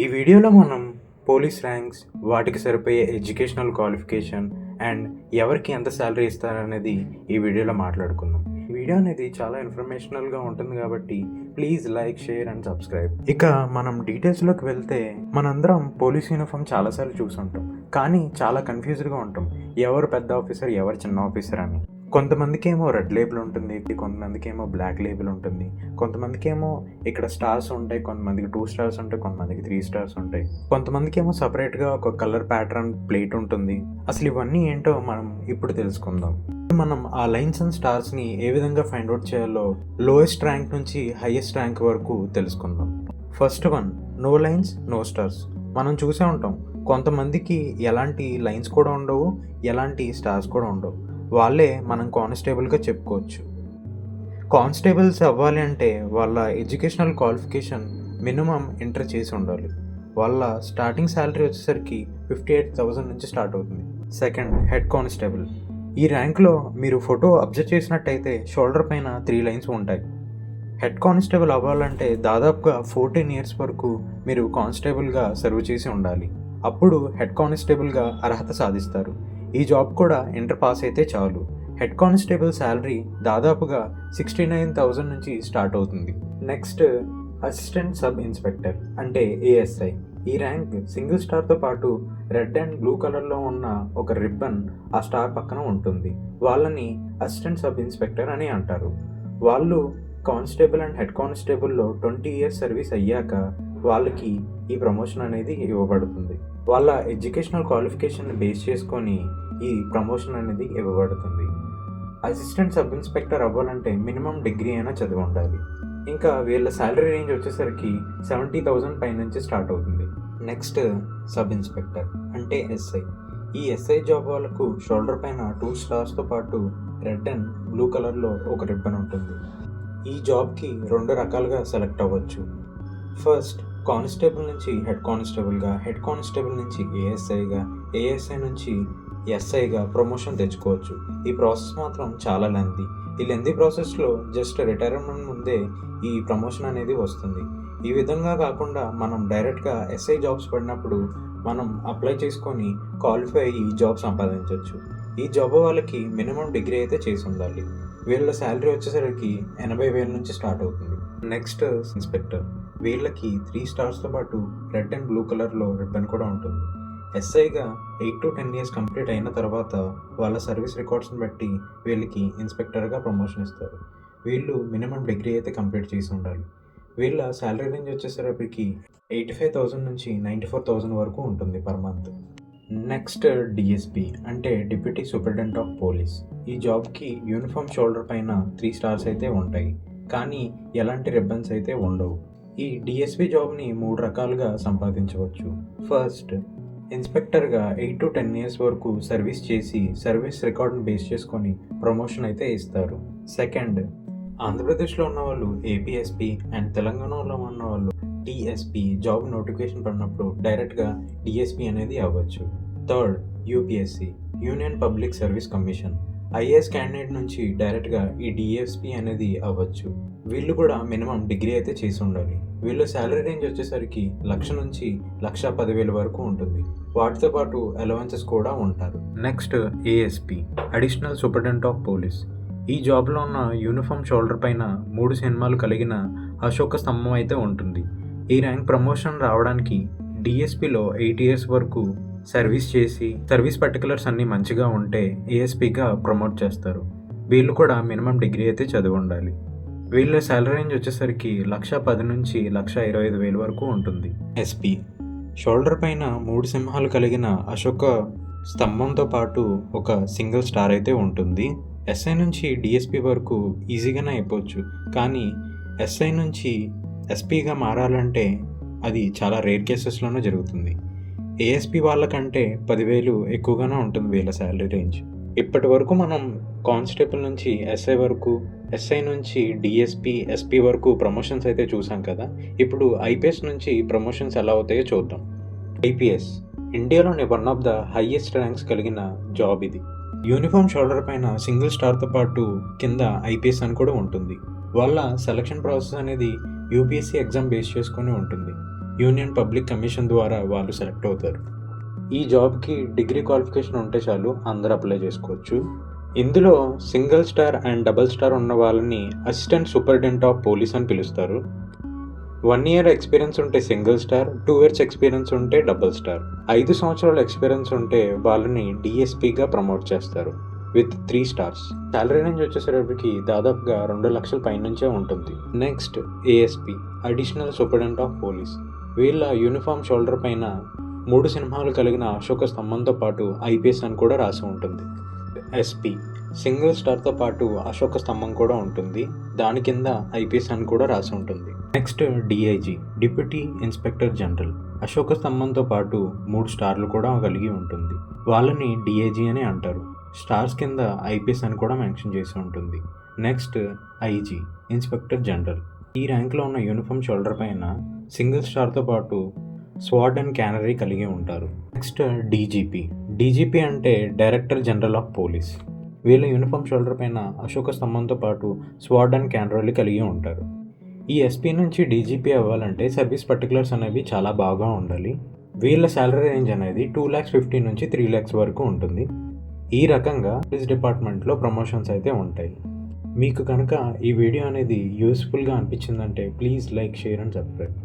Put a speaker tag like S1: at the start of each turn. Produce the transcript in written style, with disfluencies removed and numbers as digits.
S1: ఈ వీడియోలో మనం పోలీస్ ర్యాంక్స్, వాటికి సరిపోయే ఎడ్యుకేషనల్ క్వాలిఫికేషన్ అండ్ ఎవరికి ఎంత శాలరీ ఇస్తారనేది ఈ వీడియోలో మాట్లాడుకుందాం. ఈ వీడియో అనేది చాలా ఇన్ఫర్మేషనల్గా ఉంటుంది కాబట్టి please like, share and subscribe. ఇక మనం డీటెయిల్స్లోకి వెళ్తే మనందరం పోలీస్ యూనిఫామ్ చాలాసార్లు చూసుంటాం, కానీ చాలా కన్ఫ్యూజ్డ్గా ఉంటాం ఎవరు పెద్ద ఆఫీసర్, ఎవరు చిన్న ఆఫీసర్ అని. కొంతమందికి ఏమో రెడ్ లేబుల్ ఉంటుంది, కొంతమందికి ఏమో బ్లాక్ లేబుల్ ఉంటుంది, కొంతమందికి ఏమో ఇక్కడ స్టార్స్ ఉంటాయి, కొంతమందికి 2 స్టార్స్ ఉంటాయి, కొంతమందికి 3 స్టార్స్ ఉంటాయి, కొంతమందికి ఏమో సపరేట్గా ఒక కలర్ ప్యాటర్న్ ప్లేట్ ఉంటుంది. అసలు ఇవన్నీ ఏంటో మనం ఇప్పుడు తెలుసుకుందాం. మనం ఆ లైన్స్ అండ్ స్టార్స్ని ఏ విధంగా ఫైండ్ అవుట్ చేయాలో లోయెస్ట్ ర్యాంక్ నుంచి హైయెస్ట్ ర్యాంక్ వరకు తెలుసుకుందాం. First one, no lines no stars. మనం చూసే ఉంటాం కొంతమందికి ఎలాంటి లైన్స్ కూడా ఉండవు, ఎలాంటి స్టార్స్ కూడా ఉండవు. వాళ్ళే మనం కానిస్టేబుల్గా చెప్పుకోవచ్చు. కానిస్టేబుల్స్ అవ్వాలి అంటే వాళ్ళ ఎడ్యుకేషనల్ క్వాలిఫికేషన్ మినిమం ఇంటర్ చేసి ఉండాలి. వాళ్ళ స్టార్టింగ్ శాలరీ వచ్చేసరికి 58,000 నుంచి స్టార్ట్ అవుతుంది. Second, head constable. ఈ ర్యాంక్లో మీరు ఫోటో అబ్జర్వ్ చేసినట్టయితే షోల్డర్ పైన 3 లైన్స్ ఉంటాయి. హెడ్ కానిస్టేబుల్ అవ్వాలంటే దాదాపుగా 14 ఇయర్స్ వరకు మీరు కానిస్టేబుల్గా సర్వ్ చేసి ఉండాలి. అప్పుడు హెడ్ కానిస్టేబుల్గా అర్హత సాధిస్తారు. ఈ జాబ్ కూడా ఇంటర్ పాస్ అయితే చాలు. హెడ్ కానిస్టేబుల్ శాలరీ దాదాపుగా 69,000 నుంచి స్టార్ట్ అవుతుంది. నెక్స్ట్, అసిస్టెంట్ సబ్ ఇన్స్పెక్టర్ అంటే ఏఎస్ఐ. ఈ ర్యాంక్ సింగిల్ స్టార్తో పాటు రెడ్ అండ్ బ్లూ కలర్లో ఉన్న ఒక రిబ్బన్ ఆ స్టార్ పక్కన ఉంటుంది. వాళ్ళని అసిస్టెంట్ సబ్ ఇన్స్పెక్టర్ అని అంటారు. వాళ్ళు కానిస్టేబుల్ అండ్ హెడ్ కానిస్టేబుల్లో 20 ఇయర్స్ సర్వీస్ అయ్యాక వాళ్ళకి ఈ ప్రమోషన్ అనేది ఇవ్వబడుతుంది. వాళ్ళ ఎడ్యుకేషనల్ క్వాలిఫికేషన్ బేస్ చేసుకొని ఈ ప్రమోషన్ అనేది ఇవ్వబడుతుంది. అసిస్టెంట్ సబ్ ఇన్స్పెక్టర్ అవ్వాలంటే మినిమం డిగ్రీ అయినా చదివి ఉండాలి. ఇంకా వీళ్ళ శాలరీ రేంజ్ వచ్చేసరికి 70,000 పై నుంచి స్టార్ట్ అవుతుంది. నెక్స్ట్, సబ్ ఇన్స్పెక్టర్ అంటే ఎస్ఐ. ఈ ఎస్ఐ జాబ్ వాళ్ళకు షోల్డర్ పైన 2 స్టార్స్తో పాటు రెడ్ అండ్ బ్లూ కలర్లో ఒక రిబ్బన్ ఉంటుంది. ఈ జాబ్కి 2 రకాలుగా సెలెక్ట్ అవ్వచ్చు. ఫస్ట్, కానిస్టేబుల్ నుంచి హెడ్ కానిస్టేబుల్గా, హెడ్ కానిస్టేబుల్ నుంచి ఏఎస్ఐగా, ఏఎస్ఐ నుంచి ఎస్ఐగా ప్రమోషన్ తెచ్చుకోవచ్చు. ఈ ప్రాసెస్ మాత్రం చాలా లెంతీ. ఈ లెంతీ ప్రాసెస్లో జస్ట్ రిటైర్మెంట్ ముందే ఈ ప్రమోషన్ అనేది వస్తుంది. ఈ విధంగా కాకుండా మనం డైరెక్ట్గా ఎస్ఐ జాబ్స్ పడినప్పుడు మనం అప్లై చేసుకొని క్వాలిఫై అయ్యి జాబ్ సంపాదించవచ్చు. ఈ జాబ్ వాళ్ళకి మినిమం డిగ్రీ అయితే చేసి ఉండాలి. వీళ్ళ శాలరీ వచ్చేసరికి 80,000 నుంచి స్టార్ట్ అవుతుంది. Next, inspector. వీళ్ళకి 3 స్టార్స్తో పాటు రెడ్ అండ్ బ్లూ కలర్లో రిబ్బన్ కూడా ఉంటుంది. ఎస్ఐగా 8 to 10 ఇయర్స్ కంప్లీట్ అయిన తర్వాత వాళ్ళ సర్వీస్ రికార్డ్స్ని బట్టి వీళ్ళకి ఇన్స్పెక్టర్గా ప్రమోషన్ ఇస్తారు. వీళ్ళు మినిమం డిగ్రీ అయితే కంప్లీట్ చేసి ఉండాలి. వీళ్ళ శాలరీ రేంజ్ వచ్చేసరికి 85,000 నుంచి 94,000 వరకు ఉంటుంది పర్ మంత్. నెక్స్ట్, డిఎస్పి అంటే డిప్యూటీ సూపరింటెండెంట్ ఆఫ్ పోలీస్. ఈ జాబ్కి యూనిఫామ్ షోల్డర్ పైన 3 స్టార్స్ అయితే ఉంటాయి, కానీ ఎలాంటి రిబ్బన్స్ అయితే ఉండవు. ఈ డిఎస్పి జాబ్ని 3 రకాలుగా సంపాదించవచ్చు. ఫస్ట్, ఇన్స్పెక్టర్గా 8 to 10 ఇయర్స్ వరకు సర్వీస్ చేసి సర్వీస్ రికార్డ్ని బేస్ చేసుకొని ప్రమోషన్ అయితే ఇస్తారు. సెకండ్, ఆంధ్రప్రదేశ్లో ఉన్న వాళ్ళు ఏపీఎస్పీ అండ్ తెలంగాణలో ఉన్న వాళ్ళు టీఎస్పీ జాబ్ నోటిఫికేషన్ పడినప్పుడు డైరెక్ట్గా డిఎస్పీ అనేది అవ్వచ్చు. Third, UPSC union public service commission. IAS candidate నుంచి డైరెక్ట్గా ఈ డిఎస్పీ అనేది అవ్వచ్చు. వీళ్ళు కూడా మినిమం డిగ్రీ అయితే చేసి ఉండాలి. వీళ్ళ శాలరీ రేంజ్ వచ్చేసరికి 1,00,000 నుంచి 1,10,000 వరకు ఉంటుంది. వాటితో పాటు అలవెన్సెస్ కూడా ఉంటారు. Next, ASP additional superintendent of police. ఈ జాబ్లో ఉన్న యూనిఫామ్ షోల్డర్ పైన 3 సినిమాలు కలిగిన అశోక స్తంభం అయితే ఉంటుంది. ఈ ర్యాంక్ ప్రమోషన్ రావడానికి డిఎస్పీలో 8 ఇయర్స్ వరకు సర్వీస్ చేసి సర్వీస్ పర్టికులర్స్ అన్నీ మంచిగా ఉంటే ఏఎస్పీగా ప్రమోట్ చేస్తారు. వీళ్ళు కూడా మినిమం డిగ్రీ అయితే చదివి ఉండాలి. వీళ్ళ శాలరీ రేంజ్ వచ్చేసరికి 1,10,000 నుంచి 1,25,000 వరకు ఉంటుంది. ఎస్పీ షోల్డర్ పైన 3 సింహాలు కలిగిన అశోక స్తంభంతో పాటు ఒక సింగిల్ స్టార్ అయితే ఉంటుంది. ఎస్ఐ నుంచి డిఎస్పీ వరకు ఈజీగానే అయిపోవచ్చు, కానీ ఎస్ఐ నుంచి ఎస్పీగా మారాలంటే అది చాలా రేర్ కేసెస్లోనే జరుగుతుంది. ఏఎస్పీ వాళ్ళకంటే 10,000 ఎక్కువగానే ఉంటుంది వీళ్ళ శాలరీ రేంజ్. ఇప్పటి వరకు మనం కానిస్టేబుల్ నుంచి ఎస్ఐ వరకు, ఎస్ఐ నుంచి డిఎస్పీ, ఎస్పీ వరకు ప్రమోషన్స్ అయితే చూసాం కదా. ఇప్పుడు ఐపీఎస్ నుంచి ప్రమోషన్స్ ఎలా అవుతాయో చూద్దాం. ఐపీఎస్ ఇండియాలోని one of the highest ranks కలిగిన జాబ్ ఇది. యూనిఫామ్ షోల్డర్ పైన సింగిల్ స్టార్తో పాటు కింద ఐపీఎస్ అని కూడా ఉంటుంది. వాళ్ళ సెలక్షన్ ప్రాసెస్ అనేది యూపీఎస్సీ ఎగ్జామ్ బేస్ చేసుకొని ఉంటుంది. యూనియన్ పబ్లిక్ కమిషన్ ద్వారా వాళ్ళు సెలెక్ట్ అవుతారు. ఈ జాబ్కి డిగ్రీ క్వాలిఫికేషన్ ఉంటే చాలు, అందరూ అప్లై చేసుకోవచ్చు. ఇందులో single star and double star ఉన్న వాళ్ళని అసిస్టెంట్ సూపరింటెండెంట్ ఆఫ్ పోలీస్ అని పిలుస్తారు. 1 year ఎక్స్పీరియన్స్ ఉంటే సింగిల్ స్టార్, 2 years ఎక్స్పీరియన్స్ ఉంటే డబుల్ స్టార్, 5 సంవత్సరాల ఎక్స్పీరియన్స్ ఉంటే వాళ్ళని డిఎస్పీగా ప్రమోట్ చేస్తారు విత్ 3 stars. శాలరీ రేంజ్ వచ్చేసరికి దాదాపుగా 2 లక్షల పైనుంచే ఉంటుంది. Next ASP, additional superintendent of police. వీళ్ళ యూనిఫామ్ షోల్డర్ పైన 3 సింహాలు కలిగిన అశోక స్తంభంతో పాటు ఐపీఎస్ అని కూడా రాసి ఉంటుంది. ఎస్పీ, సింగిల్ స్టార్తో పాటు అశోక స్తంభం కూడా ఉంటుంది, దాని కింద ఐపీఎస్ అని కూడా రాసి ఉంటుంది. Next DIG, deputy inspector general. Ashoka స్తంభంతో పాటు 3 స్టార్లు కూడా కలిగి ఉంటుంది, వాళ్ళని డిఐజీ అని అంటారు. స్టార్స్ కింద ఐపీఎస్ అని కూడా మెన్షన్ చేసి ఉంటుంది. Next IG, inspector general. ఈ ర్యాంక్లో ఉన్న యూనిఫామ్ షోల్డర్ పైన సింగిల్ స్టార్తో పాటు స్వార్డ్ అండ్ క్యానరీ కలిగి ఉంటారు. Next DGP. డీజీపీ అంటే డైరెక్టర్ జనరల్ ఆఫ్ పోలీస్. వీళ్ళ యూనిఫామ్ షోల్డర్ పైన అశోక స్తంభంతో పాటు స్వార్డ్ అండ్ క్యానరీ కలిగి ఉంటారు. ఈ ఎస్పీ నుంచి డీజీపీ అవ్వాలంటే సర్వీస్ పర్టికులర్స్ అనేవి చాలా బాగా ఉండాలి. వీళ్ళ శాలరీ రేంజ్ అనేది 2,50,000 నుంచి 3 lakhs వరకు ఉంటుంది. ఈ రకంగా పోలీస్ డిపార్ట్మెంట్లో ప్రమోషన్స్ అయితే ఉంటాయి. మీకు కనుక ఈ వీడియో అనేది యూస్ఫుల్గా అనిపించిందంటే please like, share and subscribe.